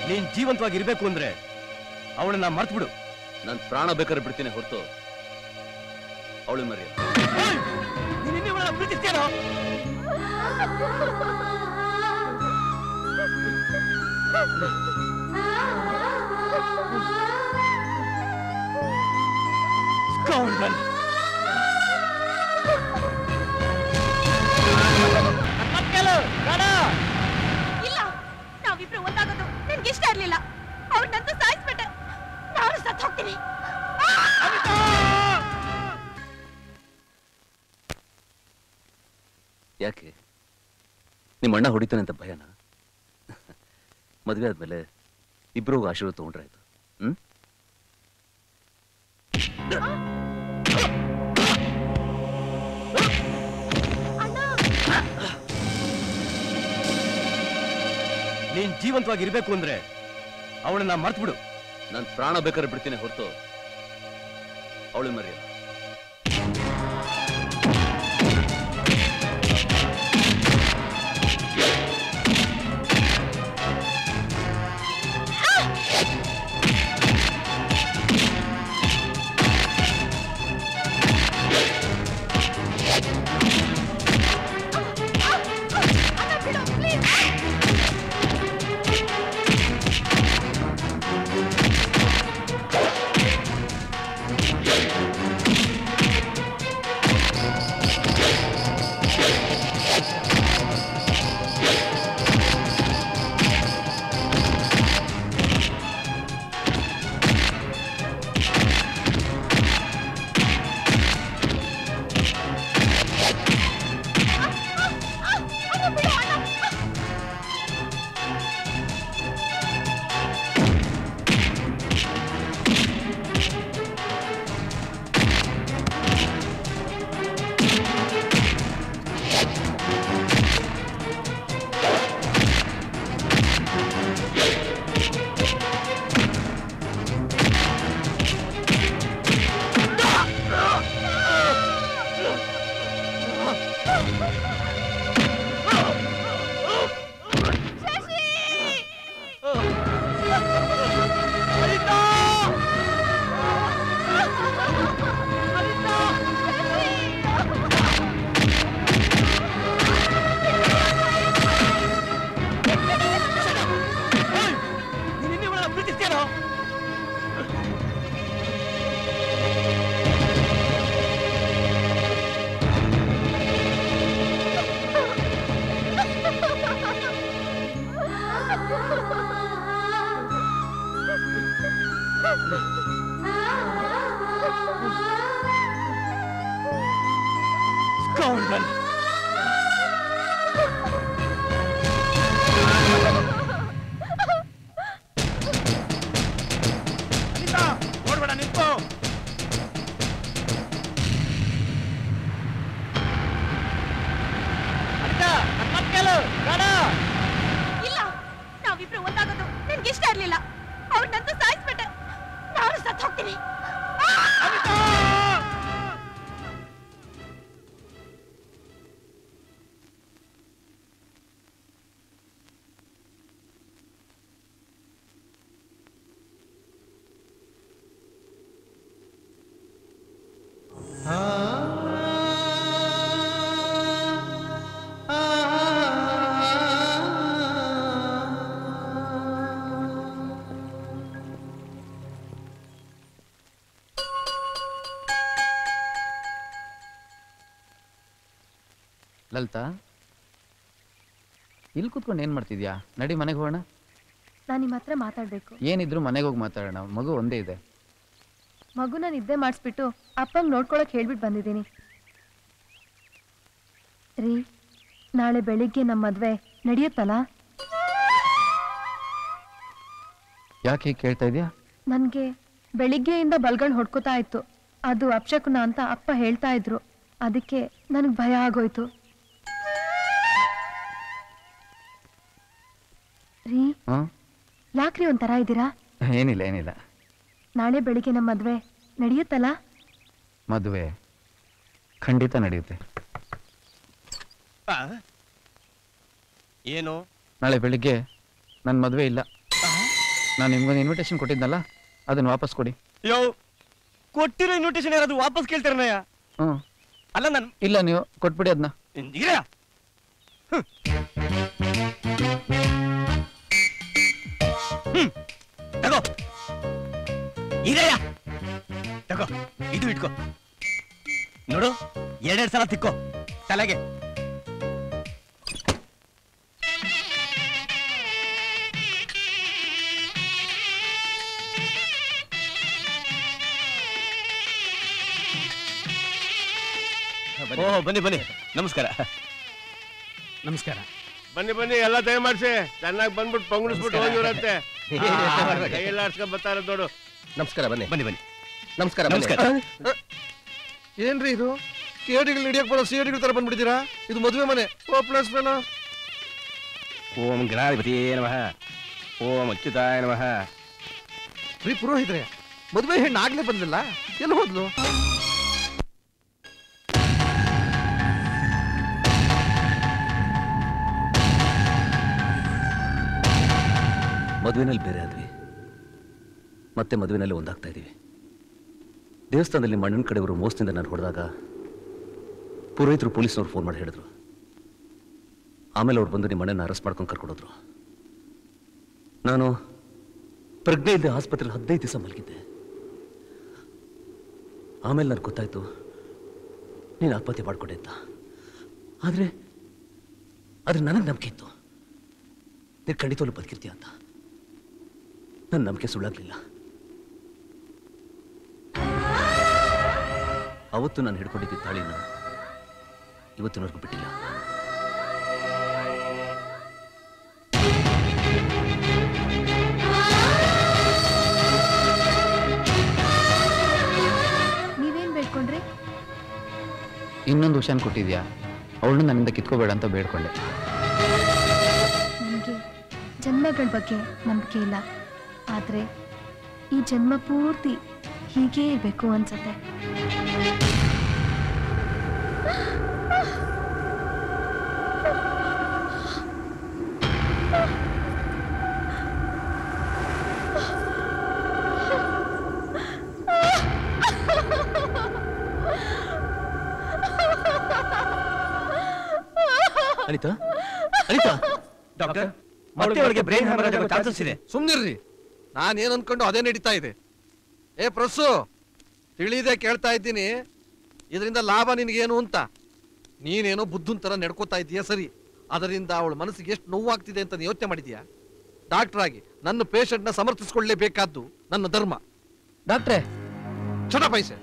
ನೀನ್ ಜೀವಂತವಾಗಿರ್ಬೇಕು ಅಂದ್ರೆ ಅವಳನ್ನ ಮರ್ತು ಬಿಡು. ನಾನು ಪ್ರಾಣ ಬೇಕಾದ್ರೆ ಬಿಡ್ತೀನಿ ಹೊರತು ಅವಳು ಮರೆಯ. ಪ್ರೀತಿಸ್ತೇನೋ? ಇಲ್ಲ, ನಾವಿಬ್ರು ಒಂದಾಗೋದು ನನ್ಗೆ ಇಷ್ಟ ಇರ್ಲಿಲ್ಲ. ಅವ್ರನ್ನಂತೂ ಸಾಯಿಸ್ಬಿಟ್ಟೆ. ನಾನು ಸತ್ತು ಹೋಗ್ತೀನಿ. ಯಾಕೆ ನಿಮ್ಮ ಅಣ್ಣ ಹೊಡಿತಾನೆ ಅಂತ ಭಯನ? ಮದುವೆ ಆದ್ಮೇಲೆ ಇಬ್ರಿಗೂ ಆಶೀರ್ವಾದ ತಗೊಂಡ್ರಾಯ್ತು. ನೀನ್ ಜೀವಂತವಾಗಿರ್ಬೇಕು ಅಂದ್ರೆ ಅವಳನ್ನ ಮರ್ತು ಬಿಡು. ನಾನು ಪ್ರಾಣ ಬೇಕಾದ್ರೆ ಬಿಡ್ತೀನಿ ಹೊರತು ಅವಳು ಮರೆಯ. ಇಲ್ಲ, ನಾವಿಬ್ರು ಒಂದಾಗೋದು ನನ್ಗೆ ಇಷ್ಟ ಇರ್ಲಿಲ್ಲ. ಅವ್ರನ್ನಂತೂ ಸಾಯಿಸ್ಬಿಟ್ಟೆ. ನಾನು ಸತ್ತು ಹೋಗ್ತೀನಿ. ಲಲಿತಾ, ಇಲ್ಲಿ ಕೂತ್ಕೊಂಡು ಏನ್ ಮಾಡ್ತಿದ್ಯಾ? ನಡಿ ಮನೆಗೆ ಹೋಗೋಣ. ನಾನು ನಿಮ್ಮ ಹತ್ರ ಮಾತಾಡ್ಬೇಕು. ಏನಿದ್ರು ಮನೆಗೆ ಹೋಗಿ ಮಾತಾಡೋಣ. ಮಗು ಒಂದೇ ಇದೆ. ಮಗುನ ನಿದ್ದೆ ಮಾಡಿಸ್ಬಿಟ್ಟು ಅಪ್ಪಂಗೆ ನೋಡ್ಕೊಳಕ್ ಹೇಳ್ಬಿಟ್ಟು ಬಂದಿದ್ದೀನಿ ರೀ. ನಾಳೆ ಬೆಳಿಗ್ಗೆ ನಮ್ಮ ಮದ್ವೆ ನಡೆಯುತ್ತಲ್ಲ? ಯಾಕೆ ಹೀಗೆ ಕೇಳ್ತಾ ಇದೆಯಾ? ನನಗೆ ಬೆಳಿಗ್ಗೆಯಿಂದ ಬಲ್ಗಣ್ ಹೊಡ್ಕೋತಾ ಇತ್ತು. ಅದು ಅಪಶಕುನ ಅಂತ ಅಪ್ಪ ಹೇಳ್ತಾ ಇದ್ರು. ಅದಕ್ಕೆ ನನಗೆ ಭಯ ಆಗೋಯ್ತು ರೀ. ಯಾಕ್ರಿ ಒಂಥರ ಇದ್ದೀರಾ? ಏನಿಲ್ಲ ಏನಿಲ್ಲ. ನಾಳೆ ಬೆಳಿಗ್ಗೆ ನಮ್ಮ ಮದ್ವೆ ನಡೆಯುತ್ತಲ್ಲ? ಮದುವೆ ಖಂಡಿತ ನಡೆಯುತ್ತೆ. ಏನು? ನಾಳೆ ಬೆಳಿಗ್ಗೆ ನನ್ನ ಮದುವೆ ಇಲ್ಲ. ನಾನು ನಿಮ್ಗೊಂದು ಇನ್ವಿಟೇಷನ್ ಕೊಟ್ಟಿದ್ನಲ್ಲ ಅದನ್ನು ವಾಪಸ್ ಕೊಡಿ. ಯೋ, ಕೊಟ್ಟಿರೋ ಇನ್ವಿಟೇಷನ್ ಯಾರಾದ್ರು ವಾಪಸ್ ಕೇಳ್ತಾರನಯ್ಯ? ಹ್ಞೂ. ಅಲ್ಲ ನನ್ ಇಲ್ಲ, ನೀವು ಕೊಟ್ಬಿಡಿ ಅದನ್ನ. ತಗೋ ಇದೆಯ, ತಗೋ ಇದು ಇಟ್ಕೋ. ನೋಡು, ಎರಡೆರಡು ಸಲ ತಿಕ್ಕೋ ತಲೆಗೆ. ಓ ಬನ್ನಿ ಬನ್ನಿ, ನಮಸ್ಕಾರ. ನಮಸ್ಕಾರ. ಬನ್ನಿ ಬನ್ನಿ, ಎಲ್ಲ ದಯಮಾಡ್ಸಿ ಚೆನ್ನಾಗಿ ಬಂದ್ಬಿಟ್ಟು ಪಂಗುಳಿಸ್ಬಿಟ್ಟು ಹೋಗಿವ್ರಂತೆ. ಕೈಯೆಲ್ಲ ಆಡ್ಸ್ಕೊಂಡ್ ಬರ್ತಾರ ನೋಡು. ನಮಸ್ಕಾರ. ಬನ್ನಿ ಬನ್ನಿ ಬನ್ನಿ. ನಮಸ್ಕಾರ. ನಮಸ್ಕಾರ. ಏನ್ರಿ ಇದು? ಕೇಡಿಗಳು ಹಿಡಿಯಕ್ ಬರೋ ಸಿಡಿಗಳ ತರ ಬಂದ್ಬಿಟ್ಟಿದ್ದೀರಾ? ಇದು ಮದುವೆ ಮನೆ. O plus fellow. ಓಂ ಗಣಾಧಿಪತಿಯೇ ನಮಃ, ಓಂ ಅಚ್ಯುತಾಯ ನಮಃ. ರೀ ಪುರೋಹಿತ್ರೆ, ಮದುವೆ ಹೆಣ್ಣು ಆಗ್ಲೇ ಬಂದಿಲ್ಲ, ಎಲ್ಲಿ ಹೋದ್ಲು? ಮದುವೆನಲ್ಲಿ ಬೇರೆ ಆದ್ವಿ, ಮತ್ತೆ ಮದುವೆನಲ್ಲಿ ಒಂದಾಗ್ತಾ ಇದೀವಿ. ದೇವಸ್ಥಾನದಲ್ಲಿ ಮಣ್ಣನ ಕಡೆಯವರು ಮೋಸದಿಂದ ನಾನು ಹೊಡೆದಾಗ ಪುರೋಹಿತರು ಪೊಲೀಸ್ನವ್ರು ಫೋನ್ ಮಾಡಿ ಹೇಳಿದ್ರು. ಆಮೇಲೆ ಅವ್ರು ಬಂದು ನಿಮ್ಮ ಮಣ್ಣನ್ನು ಅರೆಸ್ಟ್ ಮಾಡ್ಕೊಂಡು ಕರ್ಕೊಡೋದ್ರು. ನಾನು ಪ್ರಜ್ಞೆ ಇದ್ದ ಆಸ್ಪತ್ರೆಯಲ್ಲಿ 15 ದಿವಸ ಮಲಗಿದ್ದೆ. ಆಮೇಲೆ ನನಗೆ ಗೊತ್ತಾಯ್ತು ನೀನು ಆತ್ಮಹತ್ಯೆ ಮಾಡ್ಕೊಂಡೆ ಅಂತ. ಆದರೆ ನನಗೆ ನಂಬಿಕೆ ಇತ್ತು, ನೀನು ಖಂಡಿತವಲ್ಲೂ ಬದುಕಿರ್ತೀಯ ಅಂತ. ನನ್ನ ನಂಬಿಕೆ ಸುಳ್ಳಾಗ್ಲಿಲ್ಲ. ಅವತ್ತು ನಾನು ಹಿಡ್ಕೊಂಡಿದ್ದ ತಾಳಿನ ಇವತ್ತಿನವರೆಗೂ ಬಿಟ್ಟಿಲ್ಲ. ನೀವೇನ್ ಬೇಡ್ಕೊಂಡ್ರಿ? ಇನ್ನೊಂದು ವಿಷಯ ಕೊಟ್ಟಿದ್ಯಾ, ಅವಳನ್ನು ನನ್ನಿಂದ ಕಿತ್ಕೋಬೇಡ ಅಂತ ಬೇಡ್ಕೊಂಡೆ. ನನಗೆ ಜನ್ಮಗಳ ಬಗ್ಗೆ ನಂಬಿಕೆ ಇಲ್ಲ, ಆದರೆ ಈ ಜನ್ಮ ಪೂರ್ತಿ ಹೀಗೇ ಇರಬೇಕು ಅನ್ಸತ್ತೆ. ಅನಿತಾ, ಅನಿತಾ, ಡಾಕ್ಟರ್, ಮತ್ತೆ ಅವಳಿಗೆ ಬ್ರೈನ್ ಹ್ಯಾಮರೇಜ್ ಆಗೋ ಚಾನ್ಸಸ್ ಇದೆ. ಸುಮ್ನಿರ್ರಿ, ನಾನೇನ್ ಅನ್ಕೊಂಡು ಅದೇ ನಡೀತಾ ಇದೆ. ಏ ಪ್ರಸ್ಸು, ತಿಳಿದೇ ಕೇಳ್ತಾ ಇದ್ದೀನಿ, ಇದರಿಂದ ಲಾಭ ನಿನಗೇನು ಅಂತ. ನೀನೇನೋ ಬುದ್ಧನ್ ತರ ನಡ್ಕೋತಾ ಇದೀಯ ಸರಿ, ಅದರಿಂದ ಅವಳ ಮನಸ್ಸಿಗೆ ಎಷ್ಟು ನೋವಾಗ್ತಿದೆ ಅಂತ ಯೋಚನೆ ಮಾಡಿದ್ಯಾ? ಡಾಕ್ಟರ್ ಆಗಿ ನನ್ನ ಪೇಷಂಟ್ನ ಸಮರ್ಥಿಸ್ಕೊಳ್ಳೇಬೇಕಾದ್ದು ನನ್ನ ಧರ್ಮ. ಡಾಕ್ಟ್ರೇ, ಚಟ ಪೈಸೆ